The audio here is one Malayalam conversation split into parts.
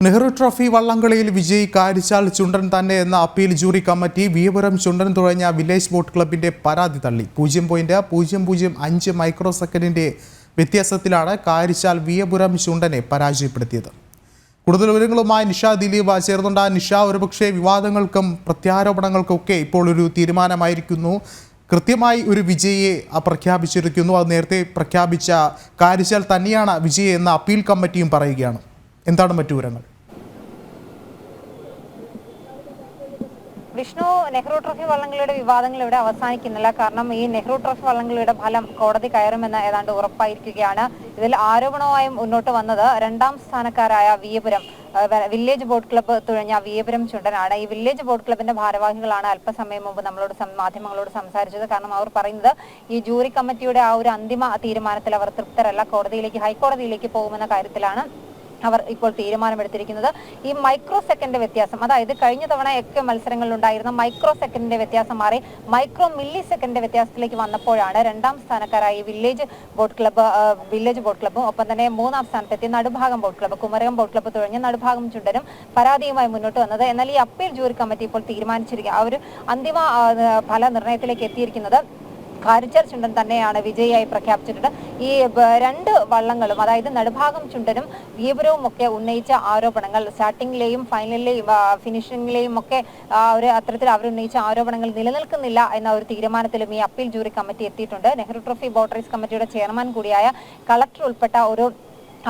നെഹ്റു ട്രോഫി വള്ളംകളിയിൽ വിജയി കാരിച്ചാൽ ചുണ്ടൻ തന്നെ എന്ന അപ്പീൽ ജൂറി കമ്മിറ്റി വിയപുരം ചുണ്ടൻ തുഴഞ്ഞ വില്ലേജ് ബോട്ട് ക്ലബിന്റെ പരാതി തള്ളി. 0.005 മൈക്രോ സെക്കൻഡിന്റെ വ്യത്യാസത്തിലാണ് കാരിച്ചാൽ വിയപുരം ചുണ്ടനെ പരാജയപ്പെടുത്തിയത്. കൂടുതൽ വിവരങ്ങളുമായി നിഷ ദിലീപ് ചേർന്നുണ്ട്. നിഷ, ഒരുപക്ഷെ വിവാദങ്ങൾക്കും പ്രത്യാരോപണങ്ങൾക്കൊക്കെ ഇപ്പോൾ ഒരു തീരുമാനമായിരിക്കുന്നു. കൃത്യമായി ഒരു വിജയിയെ പ്രഖ്യാപിച്ചിരിക്കുന്നു. അത് നേരത്തെ പ്രഖ്യാപിച്ച കാരിച്ചാൽ തന്നെയാണ് വിജയി എന്ന അപ്പീൽ കമ്മിറ്റിയും പറയുകയാണ്. എന്താണ് മറ്റു വിവരങ്ങൾ? വിഷ്ണു, നെഹ്റു ട്രോഫി വള്ളംകളിയുടെ വിവാദങ്ങൾ ഇവിടെ അവസാനിക്കുന്നില്ല. കാരണം ഈ നെഹ്റു ട്രോഫി വള്ളംകളിയുടെ ഫലം കോടതി കയറുമെന്ന് ഏതാണ്ട് ഉറപ്പായിരിക്കുകയാണ്. ഇതിൽ ആരോപണമായും മുന്നോട്ട് വന്നത് രണ്ടാം സ്ഥാനക്കാരായ വിയപുരം വില്ലേജ് ബോട്ട് ക്ലബ്ബ് തുഴഞ്ഞ വിയപുരം ചുണ്ടനാണ്. ഈ വില്ലേജ് ബോട്ട് ക്ലബിന്റെ ഭാരവാഹികളാണ് അല്പസമയം മുമ്പ് മാധ്യമങ്ങളോട് സംസാരിച്ചത്. കാരണം അവർ പറയുന്നത് ഈ ജൂറി കമ്മിറ്റിയുടെ ആ ഒരു അന്തിമ തീരുമാനത്തിൽ അവർ തൃപ്തരല്ല. ഹൈക്കോടതിയിലേക്ക് പോകുമെന്ന കാര്യത്തിലാണ് അവർ ഇപ്പോൾ തീരുമാനമെടുത്തിരിക്കുന്നത്. ഈ മൈക്രോ സെക്കൻഡ് വ്യത്യാസം, അതായത് കഴിഞ്ഞ തവണ ഒക്കെ മത്സരങ്ങളിലുണ്ടായിരുന്ന മൈക്രോ സെക്കൻഡിന്റെ വ്യത്യാസം മാറി മൈക്രോ മില്ലി സെക്കൻഡിന്റെ വ്യത്യാസത്തിലേക്ക് വന്നപ്പോഴാണ് രണ്ടാം സ്ഥാനക്കാരായി വില്ലേജ് ബോട്ട് ക്ലബ്ബും ഒപ്പം തന്നെ മൂന്നാം സ്ഥാനത്തെത്തി Nadubhagam boat club, Kumarakom boat club തുടങ്ങിയ നടുഭാഗം ചുണ്ടനും പരാതിയുമായി മുന്നോട്ട് വന്നത്. എന്നാൽ ഈ അപ്പീൽ ജൂറി കമ്മിറ്റി ഇപ്പോൾ തീരുമാനിച്ചിരിക്കുക, ആ ഒരു അന്തിമ ഫല നിർണയത്തിലേക്ക് എത്തിയിരിക്കുന്നത് കാരിച്ചാൽ ചുണ്ടൻ തന്നെയാണ് വിജയിയായി പ്രഖ്യാപിച്ചിട്ടുണ്ട്. ഈ രണ്ട് വള്ളങ്ങളും, അതായത് നടുഭാഗം ചുണ്ടനും വിയപുരവും ഒക്കെ ഉന്നയിച്ച ആരോപണങ്ങൾ സ്റ്റാർട്ടിംഗിലെയും ഫൈനലിലെയും ഫിനിഷിംഗിലെയും ഒക്കെ അത്തരത്തിൽ അവരുന്നയിച്ച ആരോപണങ്ങൾ നിലനിൽക്കുന്നില്ല എന്ന ഒരു തീരുമാനത്തിലും ഈ അപ്പീൽ ജൂറി കമ്മിറ്റി എത്തിയിട്ടുണ്ട്. നെഹ്റു ട്രോഫി ബോട്ട് റേസ് കമ്മിറ്റിയുടെ ചെയർമാൻ കൂടിയായ കളക്ടർ ഉൾപ്പെട്ട ഒരു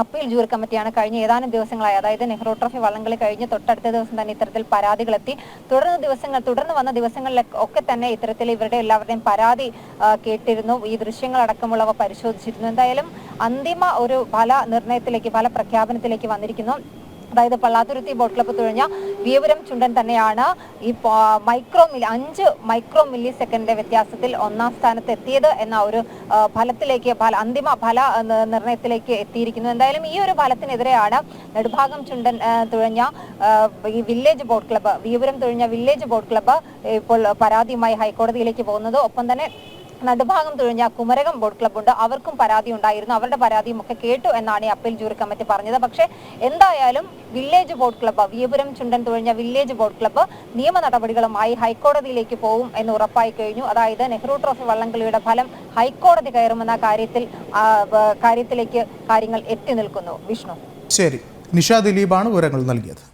അപ്പീൽ ജൂറി കമ്മിറ്റിയാണ് കഴിഞ്ഞ ഏതാനും ദിവസങ്ങളായി, അതായത് നെഹ്റു ട്രോഫി വള്ളംകളി കഴിഞ്ഞ് തൊട്ടടുത്ത ദിവസം തന്നെ ഇത്തരത്തിൽ പരാതികളെത്തി. തുടർന്ന് വന്ന ദിവസങ്ങളിലൊക്കെ തന്നെ ഇത്തരത്തിൽ ഇവരുടെ എല്ലാവരുടെയും പരാതി കേട്ടിരുന്നു. ഈ ദൃശ്യങ്ങളടക്കമുള്ളവ പരിശോധിച്ചിരുന്നു. എന്തായാലും അന്തിമ ഒരു ഫല പ്രഖ്യാപനത്തിലേക്ക് വന്നിരിക്കുന്നു. അതായത് പള്ളാത്തുരുത്തി ബോട്ട് ക്ലബ്ബ് തുഴഞ്ഞ വിയപുരം ചുണ്ടൻ തന്നെയാണ് ഈ 5 മൈക്രോ മില്ലി സെക്കൻഡിന്റെ വ്യത്യാസത്തിൽ ഒന്നാം സ്ഥാനത്ത് എത്തിയത് എന്ന ഒരു അന്തിമ ഫല നിർണയത്തിലേക്ക് എത്തിയിരിക്കുന്നു. എന്തായാലും ഈ ഒരു ഫലത്തിനെതിരെയാണ് നെടുഭാഗം ചുണ്ടൻ തുഴഞ്ഞ ഈ വില്ലേജ് ബോട്ട് ക്ലബ്ബ്, വിയപുരം തുഴഞ്ഞ വില്ലേജ് ബോട്ട് ക്ലബ്ബ് ഇപ്പോൾ പരാതിയുമായി ഹൈക്കോടതിയിലേക്ക് പോകുന്നത്. ഒപ്പം തന്നെ നടുഭാഗം തുഴഞ്ഞ കുമരകം ബോട്ട് ക്ലബ്ബുണ്ട്, അവർക്കും പരാതി ഉണ്ടായിരുന്നു. അവരുടെ പരാതിയും ഒക്കെ കേട്ടു എന്നാണ് ഈ അപ്പീൽ ജൂറി കമ്മിറ്റി പറഞ്ഞത്. പക്ഷേ എന്തായാലും വില്ലേജ് ബോട്ട് ക്ലബ്ബ്, വിയപുരം ചുണ്ടൻ തുഴഞ്ഞ വില്ലേജ് ബോട്ട് ക്ലബ്ബ് നിയമ നടപടികളുമായി ഹൈക്കോടതിയിലേക്ക് പോകും എന്ന് ഉറപ്പായി കഴിഞ്ഞു. അതായത് നെഹ്റു ട്രോഫി വള്ളംകളിയുടെ ഫലം ഹൈക്കോടതി കയറുമെന്ന കാര്യത്തിലേക്ക് കാര്യങ്ങൾ എത്തി നിൽക്കുന്നു. വിഷ്ണു, ശരി. നിഷ ദിലീപാണ് വിവരങ്ങൾ നൽകിയത്.